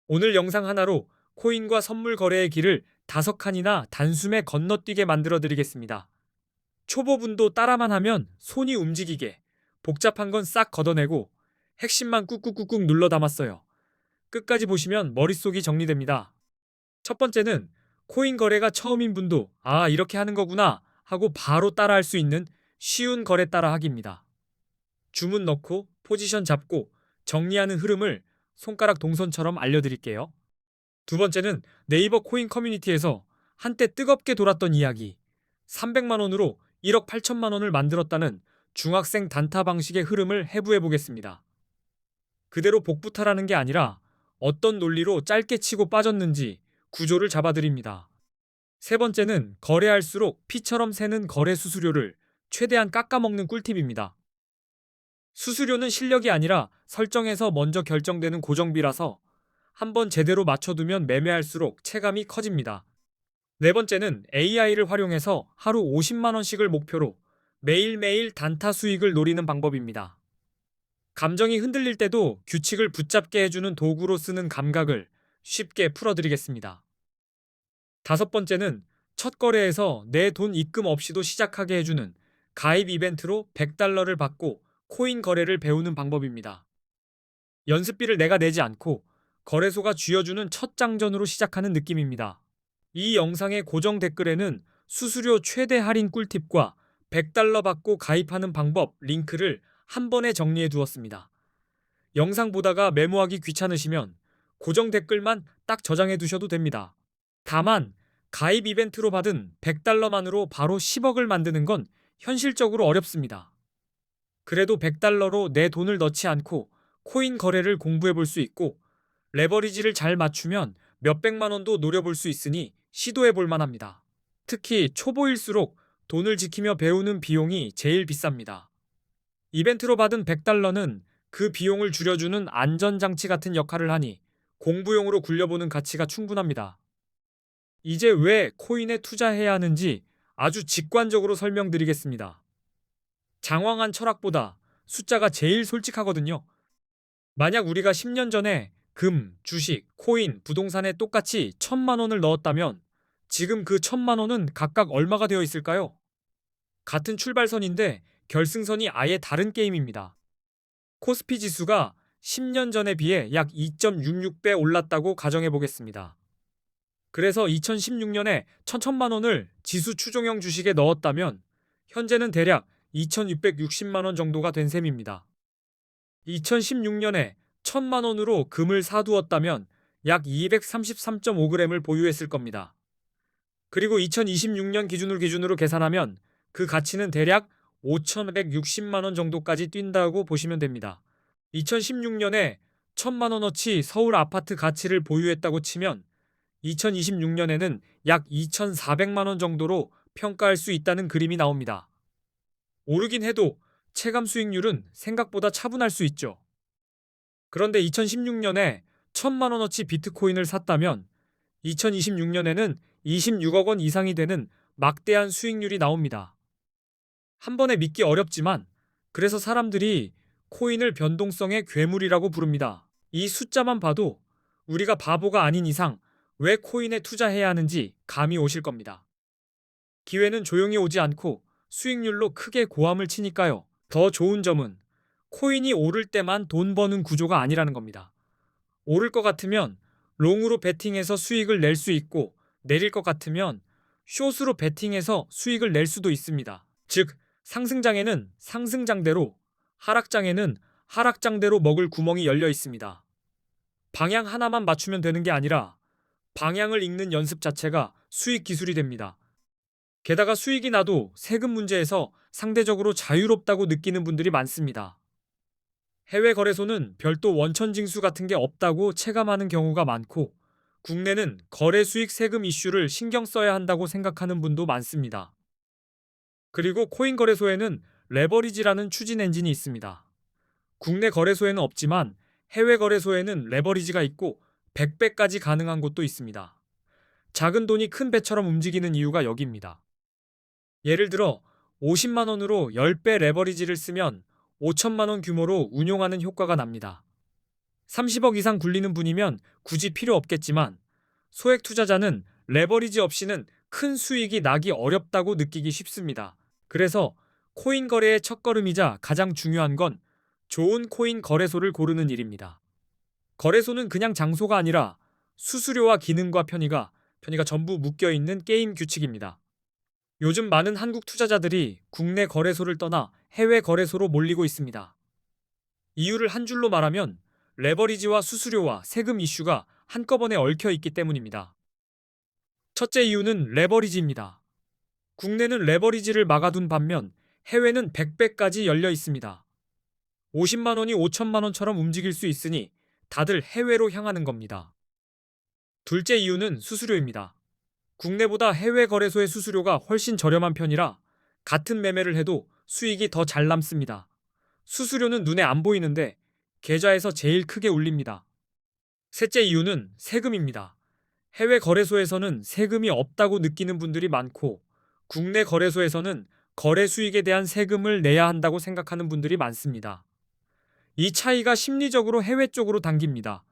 오늘 영상 하나로 코인과 선물 거래의 길을 5칸이나 단숨에 건너뛰게 만들어 드리겠습니다. 초보분도 따라만 하면 손이 움직이게, 복잡한 건 싹 걷어내고 핵심만 꾹꾹꾹꾹 눌러 담았어요. 끝까지 보시면 머릿속이 정리됩니다. 첫 번째는 코인 거래가 처음인 분도 이렇게 하는 거구나 하고 바로 따라할 수 있는 쉬운 거래 따라 하기입니다. 주문 넣고 포지션 잡고 정리하는 흐름을 손가락 동선처럼 알려드릴게요. 두 번째는 네이버 코인 커뮤니티에서 한때 뜨겁게 돌았던 이야기, 300만 원으로 1억 8천만 원을 만들었다는 중학생 단타 방식의 흐름을 해부해 보겠습니다. 그대로 복부타라는 게 아니라 어떤 논리로 짧게 치고 빠졌는지 구조를 잡아드립니다. 세 번째는 거래할수록 피처럼 새는 거래 수수료를 최대한 깎아먹는 꿀팁입니다. 수수료는 실력이 아니라 설정에서 먼저 결정되는 고정비라서 한번 제대로 맞춰두면 매매할수록 체감이 커집니다. 네 번째는 AI를 활용해서 하루 50만 원씩을 목표로 매일매일 단타 수익을 노리는 방법입니다. 감정이 흔들릴 때도 규칙을 붙잡게 해주는 도구로 쓰는 감각을 쉽게 풀어드리겠습니다. 다섯 번째는 첫 거래에서 내 돈 입금 없이도 시작하게 해주는 가입 이벤트로 100달러를 받고 코인 거래를 배우는 방법입니다. 연습비를 내가 내지 않고 거래소가 쥐어주는 첫 장전으로 시작하는 느낌입니다. 이 영상의 고정 댓글에는 수수료 최대 할인 꿀팁과 100달러 받고 가입하는 방법 링크를 한 번에 정리해 두었습니다. 영상 보다가 메모하기 귀찮으시면 고정 댓글만 딱 저장해 두셔도 됩니다. 다만 가입 이벤트로 받은 100달러만으로 바로 10억을 만드는 건 현실적으로 어렵습니다. 그래도 100달러로 내 돈을 넣지 않고 코인 거래를 공부해 볼 수 있고 레버리지를 잘 맞추면 몇백만 원도 노려볼 수 있으니 시도해 볼 만합니다. 특히 초보일수록 돈을 지키며 배우는 비용이 제일 비쌉니다. 이벤트로 받은 100달러는 그 비용을 줄여주는 안전장치 같은 역할을 하니 공부용으로 굴려보는 가치가 충분합니다. 이제 왜 코인에 투자해야 하는지 아주 직관적으로 설명드리겠습니다. 장황한 철학보다 숫자가 제일 솔직하거든요. 만약 우리가 10년 전에 금, 주식, 코인, 부동산에 똑같이 1,000만 원을 넣었다면 지금 그 1,000만 원은 각각 얼마가 되어 있을까요? 같은 출발선인데 결승선이 아예 다른 게임입니다. 코스피 지수가 10년 전에 비해 약 2.66배 올랐다고 가정해 보겠습니다. 그래서 2016년에 1,000만 원을 지수 추종형 주식에 넣었다면 현재는 대략 2,660만 원 정도가 된 셈입니다. 2016년에 1,000만 원으로 금을 사두었다면 약 233.5g을 보유했을 겁니다. 그리고 2026년 기준으로 계산하면 그 가치는 대략 5,160만 원 정도까지 뛴다고 보시면 됩니다. 2016년에 1,000만 원어치 서울 아파트 가치를 보유했다고 치면 2026년에는 약 2,400만 원 정도로 평가할 수 있다는 그림이 나옵니다. 오르긴 해도 체감 수익률은 생각보다 차분할 수 있죠. 그런데 2016년에 1,000만 원어치 비트코인을 샀다면 2026년에는 26억 원 이상이 되는 막대한 수익률이 나옵니다. 한 번에 믿기 어렵지만 그래서 사람들이 코인을 변동성의 괴물이라고 부릅니다. 이 숫자만 봐도 우리가 바보가 아닌 이상 왜 코인에 투자해야 하는지 감이 오실 겁니다. 기회는 조용히 오지 않고 수익률로 크게 고함을 치니까요. 더 좋은 점은 코인이 오를 때만 돈 버는 구조가 아니라는 겁니다. 오를 것 같으면 롱으로 베팅해서 수익을 낼 수 있고 내릴 것 같으면 숏으로 베팅해서 수익을 낼 수도 있습니다. 즉, 상승장에는 상승장대로, 하락장에는 하락장대로 먹을 구멍이 열려 있습니다. 방향 하나만 맞추면 되는 게 아니라 방향을 읽는 연습 자체가 수익 기술이 됩니다. 게다가 수익이 나도 세금 문제에서 상대적으로 자유롭다고 느끼는 분들이 많습니다. 해외 거래소는 별도 원천 징수 같은 게 없다고 체감하는 경우가 많고, 국내는 거래 수익 세금 이슈를 신경 써야 한다고 생각하는 분도 많습니다. 그리고 코인 거래소에는 레버리지라는 추진 엔진이 있습니다. 국내 거래소에는 없지만 해외 거래소에는 레버리지가 있고 100배까지 가능한 곳도 있습니다. 작은 돈이 큰 배처럼 움직이는 이유가 여기입니다. 예를 들어 50만 원으로 10배 레버리지를 쓰면 5천만 원 규모로 운용하는 효과가 납니다. 30억 이상 굴리는 분이면 굳이 필요 없겠지만 소액 투자자는 레버리지 없이는 큰 수익이 나기 어렵다고 느끼기 쉽습니다. 그래서 코인 거래의 첫걸음이자 가장 중요한 건 좋은 코인 거래소를 고르는 일입니다. 거래소는 그냥 장소가 아니라 수수료와 기능과 편의가 전부 묶여 있는 게임 규칙입니다. 요즘 많은 한국 투자자들이 국내 거래소를 떠나 해외 거래소로 몰리고 있습니다. 이유를 한 줄로 말하면 레버리지와 수수료와 세금 이슈가 한꺼번에 얽혀 있기 때문입니다. 첫째 이유는 레버리지입니다. 국내는 레버리지를 막아둔 반면 해외는 100배까지 열려 있습니다. 50만 원이 5천만 원처럼 움직일 수 있으니 다들 해외로 향하는 겁니다. 둘째 이유는 수수료입니다. 국내보다 해외 거래소의 수수료가 훨씬 저렴한 편이라 같은 매매를 해도 수익이 더 잘 남습니다. 수수료는 눈에 안 보이는데 계좌에서 제일 크게 울립니다. 셋째 이유는 세금입니다. 해외 거래소에서는 세금이 없다고 느끼는 분들이 많고 국내 거래소에서는 거래 수익에 대한 세금을 내야 한다고 생각하는 분들이 많습니다. 이 차이가 심리적으로 해외 쪽으로 당깁니다.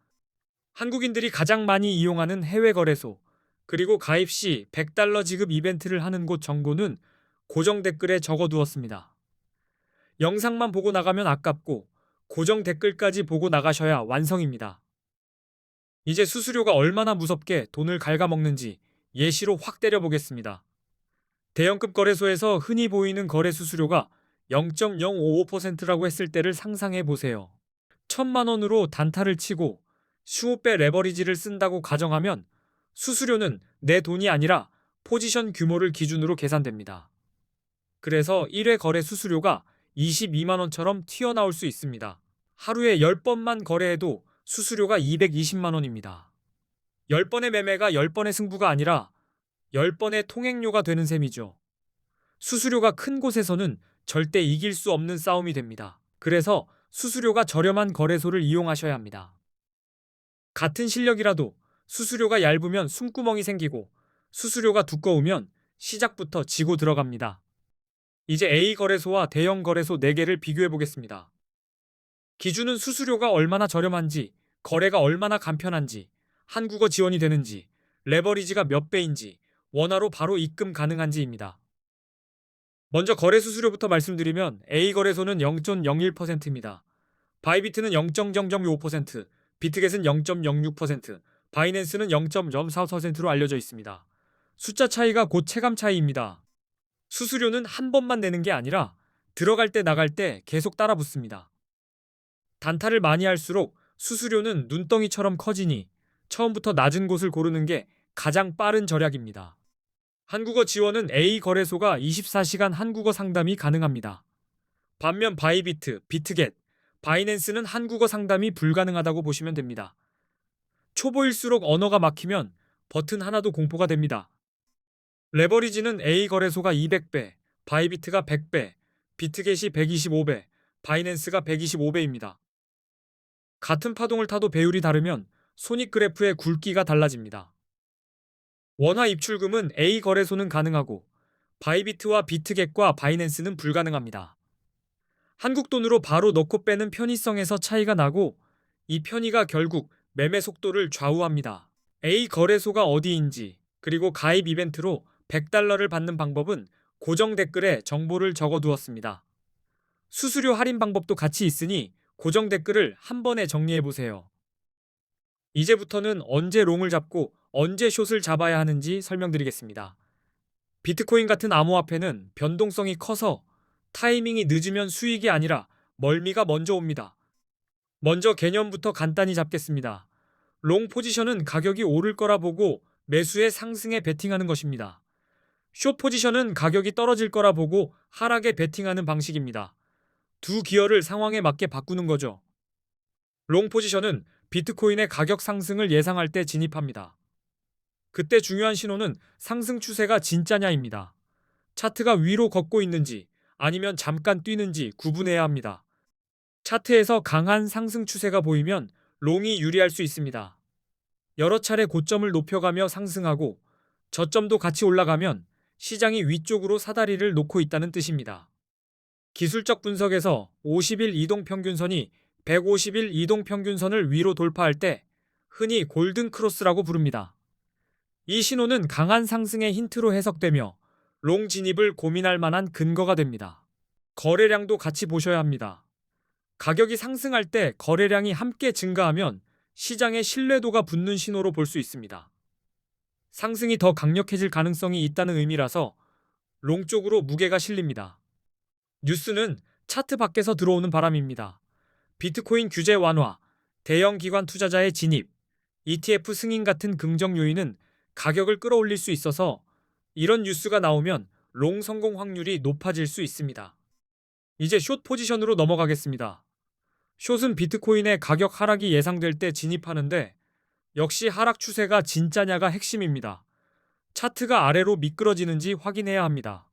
한국인들이 가장 많이 이용하는 해외 거래소, 그리고 가입 시 $100 지급 이벤트를 하는 곳 정보는 고정 댓글에 적어두었습니다. 영상만 보고 나가면 아깝고 고정 댓글까지 보고 나가셔야 완성입니다. 이제 수수료가 얼마나 무섭게 돈을 갉아먹는지 예시로 확 때려보겠습니다. 대형급 거래소에서 흔히 보이는 거래 수수료가 0.055%라고 했을 때를 상상해 보세요. 1,000만 원으로 단타를 치고 15배 레버리지를 쓴다고 가정하면 수수료는 내 돈이 아니라 포지션 규모를 기준으로 계산됩니다. 그래서 1회 거래 수수료가 22만 원처럼 튀어나올 수 있습니다. 하루에 10번만 거래해도 수수료가 220만 원입니다. 10번의 매매가 10번의 승부가 아니라 10번의 통행료가 되는 셈이죠. 수수료가 큰 곳에서는 절대 이길 수 없는 싸움이 됩니다. 그래서 수수료가 저렴한 거래소를 이용하셔야 합니다. 같은 실력이라도 수수료가 얇으면 숨구멍이 생기고 수수료가 두꺼우면 시작부터 지고 들어갑니다. 이제 A 거래소와 대형 거래소 4개를 비교해 보겠습니다. 기준은 수수료가 얼마나 저렴한지, 거래가 얼마나 간편한지, 한국어 지원이 되는지, 레버리지가 몇 배인지, 원화로 바로 입금 가능한지입니다. 먼저 거래 수수료부터 말씀드리면 A 거래소는 0.01%입니다. 바이비트는 0.005%, 비트겟은 0.06%, 바이낸스는 0.04%로 알려져 있습니다. 숫자 차이가 곧 체감 차이입니다. 수수료는 한 번만 내는 게 아니라 들어갈 때 나갈 때 계속 따라 붙습니다. 단타를 많이 할수록 수수료는 눈덩이처럼 커지니 처음부터 낮은 곳을 고르는 게 가장 빠른 절약입니다. 한국어 지원은 A 거래소가 24시간 한국어 상담이 가능합니다. 반면 바이비트, 비트겟, 바이낸스는 한국어 상담이 불가능하다고 보시면 됩니다. 초보일수록 언어가 막히면 버튼 하나도 공포가 됩니다. 레버리지는 A 거래소가 200배, 바이비트가 100배, 비트겟이 125배, 바이낸스가 125배입니다. 같은 파동을 타도 배율이 다르면 손익 그래프의 굵기가 달라집니다. 원화 입출금은 A 거래소는 가능하고 바이비트와 비트겟과 바이낸스는 불가능합니다. 한국 돈으로 바로 넣고 빼는 편의성에서 차이가 나고 이 편의가 결국 매매 속도를 좌우합니다. A 거래소가 어디인지 그리고 가입 이벤트로 $100를 받는 방법은 고정 댓글에 정보를 적어두었습니다. 수수료 할인 방법도 같이 있으니 고정 댓글을 한 번에 정리해보세요. 이제부터는 언제 롱을 잡고 언제 숏을 잡아야 하는지 설명드리겠습니다. 비트코인 같은 암호화폐는 변동성이 커서 타이밍이 늦으면 수익이 아니라 멀미가 먼저 옵니다. 먼저 개념부터 간단히 잡겠습니다. 롱 포지션은 가격이 오를 거라 보고 매수의 상승에 베팅하는 것입니다. 숏 포지션은 가격이 떨어질 거라 보고 하락에 베팅하는 방식입니다. 두 기어를 상황에 맞게 바꾸는 거죠. 롱 포지션은 비트코인의 가격 상승을 예상할 때 진입합니다. 그때 중요한 신호는 상승 추세가 진짜냐입니다. 차트가 위로 걷고 있는지 아니면 잠깐 뛰는지 구분해야 합니다. 차트에서 강한 상승 추세가 보이면 롱이 유리할 수 있습니다. 여러 차례 고점을 높여가며 상승하고 저점도 같이 올라가면 시장이 위쪽으로 사다리를 놓고 있다는 뜻입니다. 기술적 분석에서 50일 이동평균선이 150일 이동 평균선을 위로 돌파할 때 흔히 골든 크로스라고 부릅니다. 이 신호는 강한 상승의 힌트로 해석되며 롱 진입을 고민할 만한 근거가 됩니다. 거래량도 같이 보셔야 합니다. 가격이 상승할 때 거래량이 함께 증가하면 시장의 신뢰도가 붙는 신호로 볼 수 있습니다. 상승이 더 강력해질 가능성이 있다는 의미라서 롱 쪽으로 무게가 실립니다. 뉴스는 차트 밖에서 들어오는 바람입니다. 비트코인 규제 완화, 대형 기관 투자자의 진입, ETF 승인 같은 긍정 요인은 가격을 끌어올릴 수 있어서 이런 뉴스가 나오면 롱 성공 확률이 높아질 수 있습니다. 이제 숏 포지션으로 넘어가겠습니다. 숏은 비트코인의 가격 하락이 예상될 때 진입하는데 역시 하락 추세가 진짜냐가 핵심입니다. 차트가 아래로 미끄러지는지 확인해야 합니다.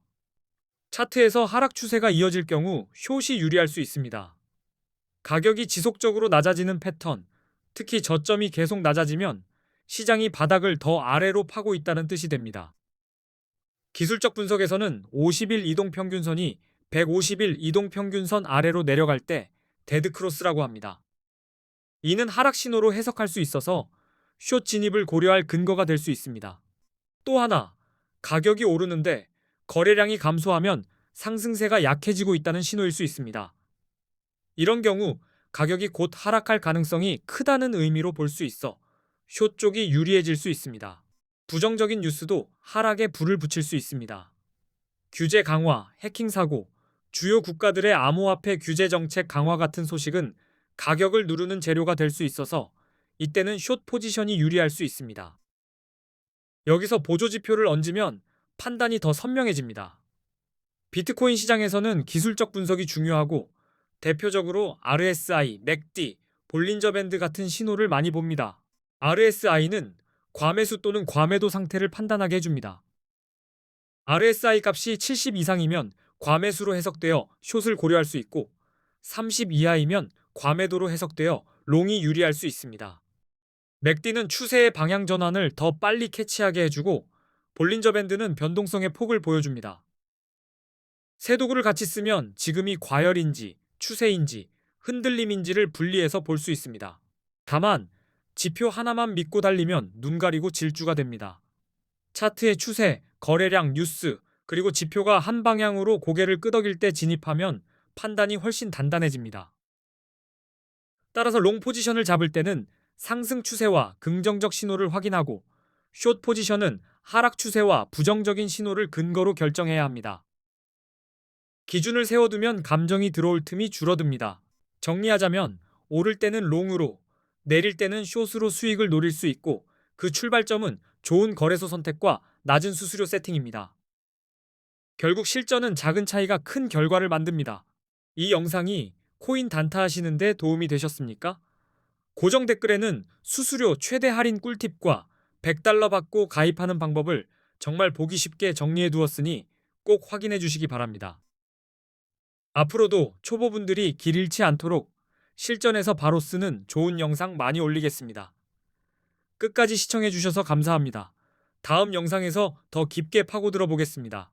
차트에서 하락 추세가 이어질 경우 숏이 유리할 수 있습니다. 가격이 지속적으로 낮아지는 패턴, 특히 저점이 계속 낮아지면 시장이 바닥을 더 아래로 파고 있다는 뜻이 됩니다. 기술적 분석에서는 50일 이동평균선이 150일 이동평균선 아래로 내려갈 때 데드크로스라고 합니다. 이는 하락 신호로 해석할 수 있어서 숏 진입을 고려할 근거가 될 수 있습니다. 또 하나, 가격이 오르는데 거래량이 감소하면 상승세가 약해지고 있다는 신호일 수 있습니다. 이런 경우 가격이 곧 하락할 가능성이 크다는 의미로 볼 수 있어 숏 쪽이 유리해질 수 있습니다. 부정적인 뉴스도 하락에 불을 붙일 수 있습니다. 규제 강화, 해킹 사고, 주요 국가들의 암호화폐 규제 정책 강화 같은 소식은 가격을 누르는 재료가 될 수 있어서 이때는 숏 포지션이 유리할 수 있습니다. 여기서 보조지표를 얹으면 판단이 더 선명해집니다. 비트코인 시장에서는 기술적 분석이 중요하고 대표적으로 RSI, 맥디, 볼린저 밴드 같은 신호를 많이 봅니다. RSI는 과매수 또는 과매도 상태를 판단하게 해줍니다. RSI 값이 70 이상이면 과매수로 해석되어 숏을 고려할 수 있고 30 이하이면 과매도로 해석되어 롱이 유리할 수 있습니다. 맥디는 추세의 방향 전환을 더 빨리 캐치하게 해주고 볼린저 밴드는 변동성의 폭을 보여줍니다. 세 도구를 같이 쓰면 지금이 과열인지 추세인지 흔들림인지를 분리해서 볼 수 있습니다. 다만 지표 하나만 믿고 달리면 눈 가리고 질주가 됩니다. 차트의 추세, 거래량, 뉴스, 그리고 지표가 한 방향으로 고개를 끄덕일 때 진입하면 판단이 훨씬 단단해집니다. 따라서 롱 포지션을 잡을 때는 상승 추세와 긍정적 신호를 확인하고 숏 포지션은 하락 추세와 부정적인 신호를 근거로 결정해야 합니다. 기준을 세워두면 감정이 들어올 틈이 줄어듭니다. 정리하자면 오를 때는 롱으로, 내릴 때는 숏으로 수익을 노릴 수 있고 그 출발점은 좋은 거래소 선택과 낮은 수수료 세팅입니다. 결국 실전은 작은 차이가 큰 결과를 만듭니다. 이 영상이 코인 단타하시는데 도움이 되셨습니까? 고정 댓글에는 수수료 최대 할인 꿀팁과 $100 받고 가입하는 방법을 정말 보기 쉽게 정리해 두었으니 꼭 확인해 주시기 바랍니다. 앞으로도 초보분들이 길 잃지 않도록 실전에서 바로 쓰는 좋은 영상 많이 올리겠습니다. 끝까지 시청해 주셔서 감사합니다. 다음 영상에서 더 깊게 파고들어 보겠습니다.